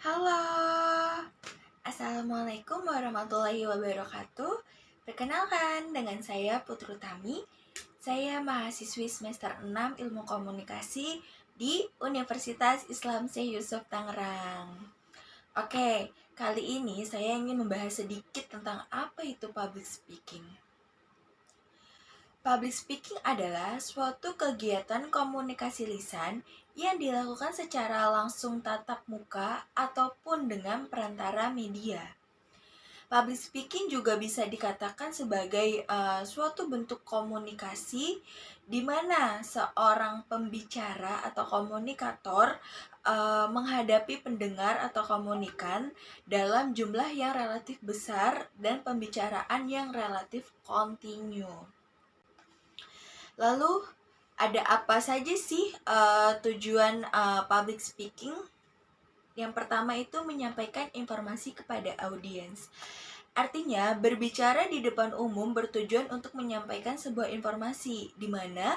Halo, Assalamualaikum warahmatullahi wabarakatuh. Perkenalkan, dengan saya Putri Tami. Saya mahasiswi semester 6 Ilmu Komunikasi di Universitas Islam Syekh Yusuf Tangerang. Oke, kali ini saya ingin membahas sedikit tentang apa itu public speaking. Public speaking adalah suatu kegiatan komunikasi lisan yang dilakukan secara langsung tatap muka ataupun dengan perantara media. Public speaking juga bisa dikatakan sebagai suatu bentuk komunikasi di mana seorang pembicara atau komunikator menghadapi pendengar atau komunikan dalam jumlah yang relatif besar dan pembicaraan yang relatif kontinu. Lalu ada apa saja sih tujuan public speaking? Yang pertama itu menyampaikan informasi kepada audiens. Artinya, berbicara di depan umum bertujuan untuk menyampaikan sebuah informasi, di mana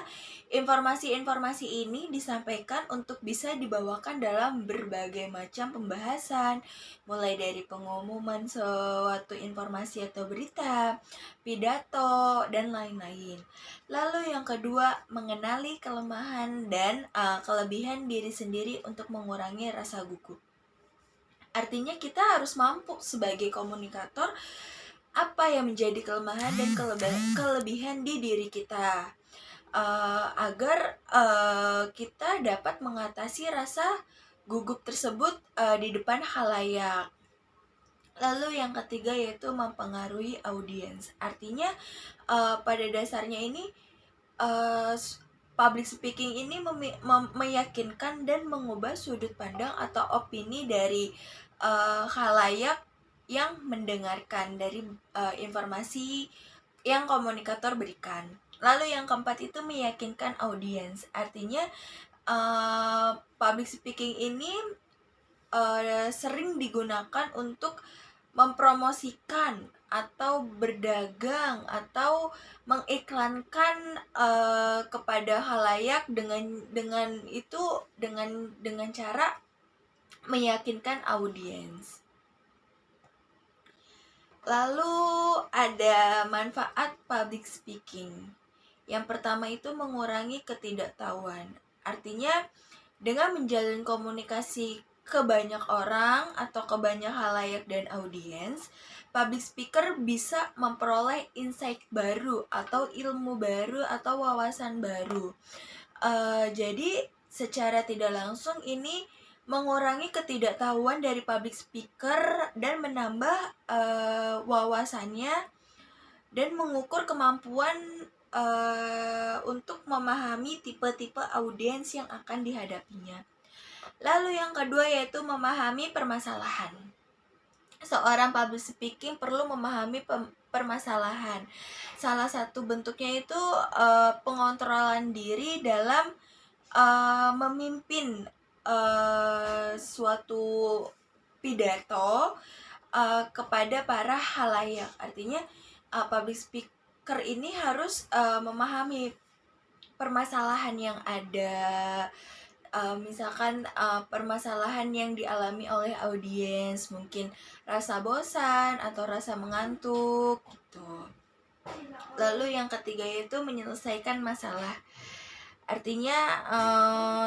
informasi-informasi ini disampaikan untuk bisa dibawakan dalam berbagai macam pembahasan, mulai dari pengumuman suatu informasi atau berita, pidato, dan lain-lain. Lalu yang kedua, mengenali kelemahan dan kelebihan diri sendiri untuk mengurangi rasa gugup. Artinya kita harus mampu sebagai komunikator apa yang menjadi kelemahan dan kelebihan di diri kita agar kita dapat mengatasi rasa gugup tersebut di depan khalayak. Lalu yang ketiga yaitu mempengaruhi audiens. Artinya pada dasarnya ini public speaking ini meyakinkan dan mengubah sudut pandang atau opini dari khalayak yang mendengarkan dari informasi yang komunikator berikan. Lalu yang keempat itu meyakinkan audiens. Artinya public speaking ini sering digunakan untuk mempromosikan atau berdagang atau mengiklankan kepada khalayak dengan cara meyakinkan audiens. Lalu ada manfaat public speaking. Yang pertama itu mengurangi ketidaktahuan. Artinya dengan menjalin komunikasi ke banyak orang atau ke banyak khalayak dan audiens, public speaker bisa memperoleh insight baru atau ilmu baru atau wawasan baru. Jadi secara tidak langsung ini mengurangi ketidaktahuan dari public speaker dan menambah wawasannya dan mengukur kemampuan untuk memahami tipe-tipe audiens yang akan dihadapinya. Lalu yang kedua yaitu memahami permasalahan. Seorang public speaking perlu memahami permasalahan. Salah satu bentuknya itu pengontrolan diri dalam memimpin suatu pidato kepada para khalayak. Artinya public speaker ini harus memahami permasalahan yang ada, misalkan permasalahan yang dialami oleh audiens, mungkin rasa bosan atau rasa mengantuk gitu. Lalu yang ketiga yaitu menyelesaikan masalah. Artinya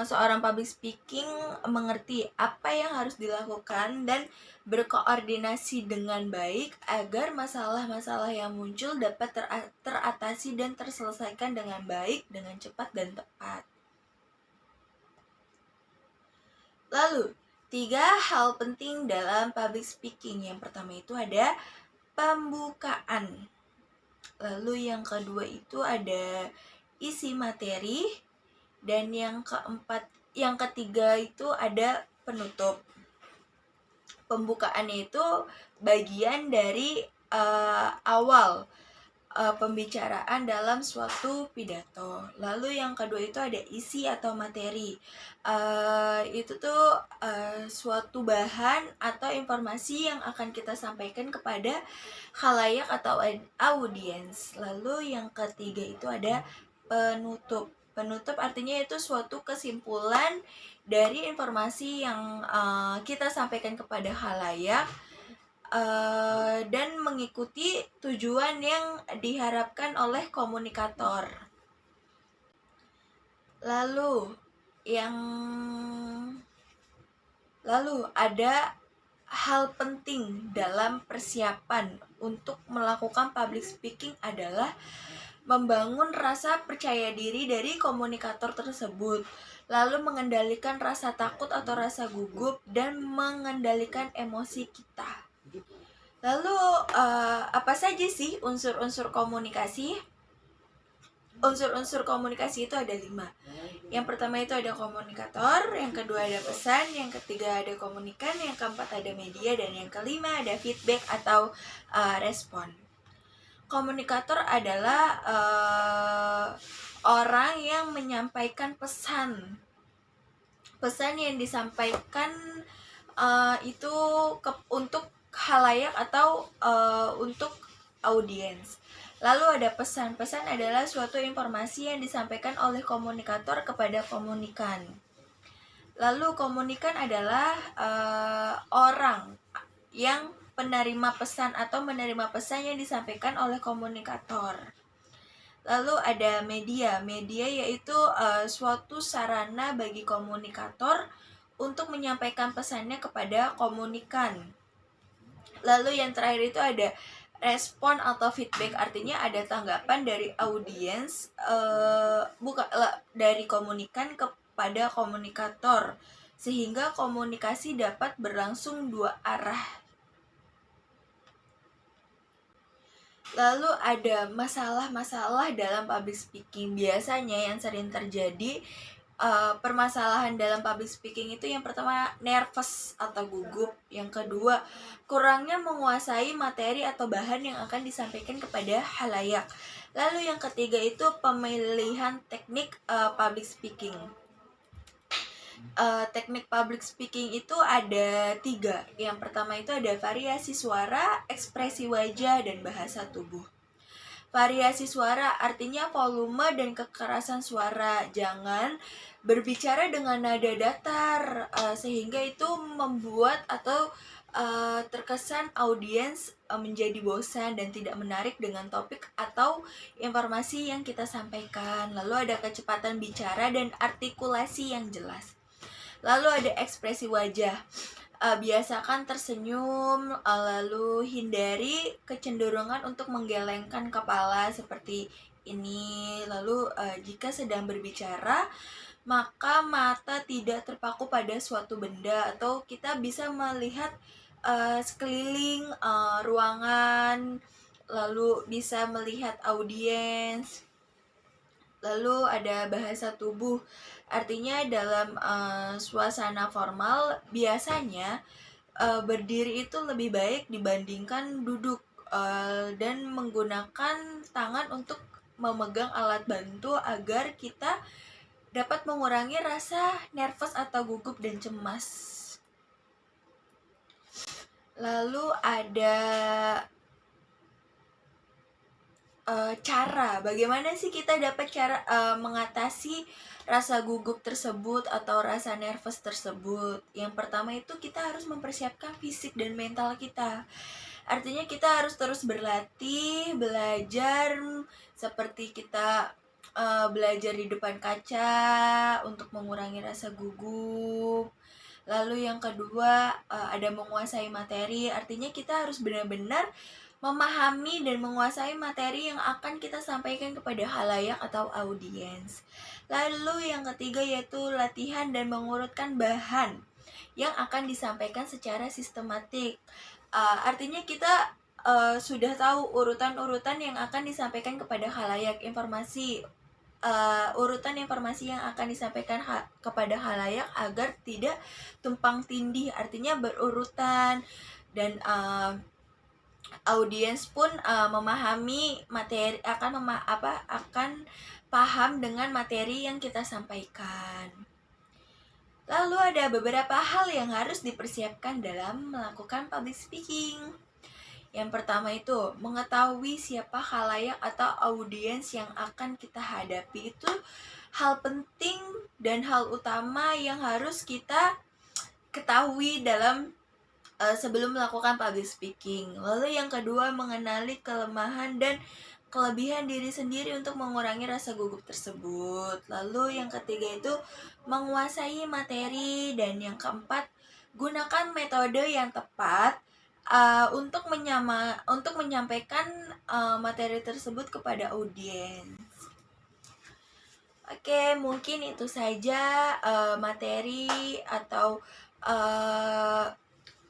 seorang public speaking mengerti apa yang harus dilakukan dan berkoordinasi dengan baik agar masalah-masalah yang muncul dapat teratasi dan terselesaikan dengan baik, dengan cepat dan tepat. Lalu, 3 hal penting dalam public speaking. Yang pertama itu ada pembukaan. Lalu yang kedua itu ada isi materi. Dan yang ketiga itu ada penutup. Pembukaannya itu bagian dari awal pembicaraan dalam suatu pidato. Lalu yang kedua itu ada isi atau materi. Itu tuh suatu bahan atau informasi yang akan kita sampaikan kepada khalayak atau audiens. Lalu yang ketiga itu ada penutup. Penutup artinya itu suatu kesimpulan dari informasi yang kita sampaikan kepada khalayak dan mengikuti tujuan yang diharapkan oleh komunikator. Lalu ada hal penting dalam persiapan untuk melakukan public speaking adalah membangun rasa percaya diri dari komunikator tersebut, lalu mengendalikan rasa takut atau rasa gugup dan mengendalikan emosi kita. Lalu apa saja sih unsur-unsur komunikasi? Unsur-unsur komunikasi itu ada 5. Yang pertama itu ada komunikator, yang kedua ada pesan, yang ketiga ada komunikan, yang keempat ada media, dan yang kelima ada feedback atau respon. Komunikator adalah orang yang menyampaikan pesan. Pesan yang disampaikan itu untuk khalayak atau untuk audiens. Lalu ada pesan. Pesan adalah suatu informasi yang disampaikan oleh komunikator kepada komunikan. Lalu komunikan adalah orang yang penerima pesan atau menerima pesan yang disampaikan oleh komunikator. Lalu ada media. Media yaitu suatu sarana bagi komunikator untuk menyampaikan pesannya kepada komunikan. Lalu yang terakhir itu ada respon atau feedback, artinya ada tanggapan dari audiens dari komunikan kepada komunikator sehingga komunikasi dapat berlangsung dua arah. Lalu ada masalah-masalah dalam public speaking. Biasanya yang sering terjadi permasalahan dalam public speaking itu yang pertama nervous atau gugup, yang kedua kurangnya menguasai materi atau bahan yang akan disampaikan kepada khalayak, lalu yang ketiga itu pemilihan teknik public speaking. Teknik public speaking itu ada 3. Yang pertama itu ada variasi suara, ekspresi wajah, dan bahasa tubuh. Variasi suara artinya volume dan kekerasan suara. Jangan berbicara dengan nada datar sehingga itu membuat atau terkesan audiens menjadi bosan dan tidak menarik dengan topik atau informasi yang kita sampaikan. Lalu ada kecepatan bicara dan artikulasi yang jelas. Lalu ada ekspresi wajah. Biasakan tersenyum, lalu hindari kecenderungan untuk menggelengkan kepala seperti ini. Lalu jika sedang berbicara, maka mata tidak terpaku pada suatu benda atau kita bisa melihat sekeliling ruangan, lalu bisa melihat audiens. Lalu ada bahasa tubuh, artinya dalam suasana formal biasanya berdiri itu lebih baik dibandingkan duduk dan menggunakan tangan untuk memegang alat bantu agar kita dapat mengurangi rasa nervous atau gugup dan cemas. Lalu ada cara, bagaimana sih kita dapat cara mengatasi rasa gugup tersebut atau rasa nervous tersebut. Yang pertama itu kita harus mempersiapkan fisik dan mental kita. Artinya kita harus terus berlatih, belajar seperti kita belajar di depan kaca untuk mengurangi rasa gugup. Lalu yang kedua ada menguasai materi, artinya kita harus benar-benar memahami dan menguasai materi yang akan kita sampaikan kepada khalayak atau audiens. Lalu yang ketiga yaitu latihan dan mengurutkan bahan yang akan disampaikan secara sistematik. Artinya kita sudah tahu urutan-urutan yang akan disampaikan kepada khalayak, urutan informasi yang akan disampaikan kepada khalayak agar tidak tumpang tindih, artinya berurutan dan audiens pun memahami materi akan paham dengan materi yang kita sampaikan. Lalu ada beberapa hal yang harus dipersiapkan dalam melakukan public speaking. Yang pertama itu mengetahui siapa khalayak atau audiens yang akan kita hadapi itu hal penting dan hal utama yang harus kita ketahui dalam sebelum melakukan public speaking. Lalu yang kedua, mengenali kelemahan dan kelebihan diri sendiri untuk mengurangi rasa gugup tersebut. Lalu yang ketiga itu menguasai materi, dan yang keempat, gunakan metode yang tepat untuk menyampaikan materi tersebut kepada audiens. Oke, mungkin itu saja materi atau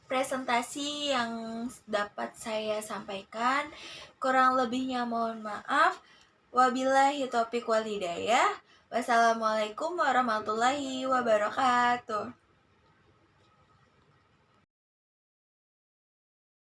presentasi yang dapat saya sampaikan. Kurang lebihnya mohon maaf. Wabillahi taufiq wal hidayah. Wassalamualaikum warahmatullahi wabarakatuh.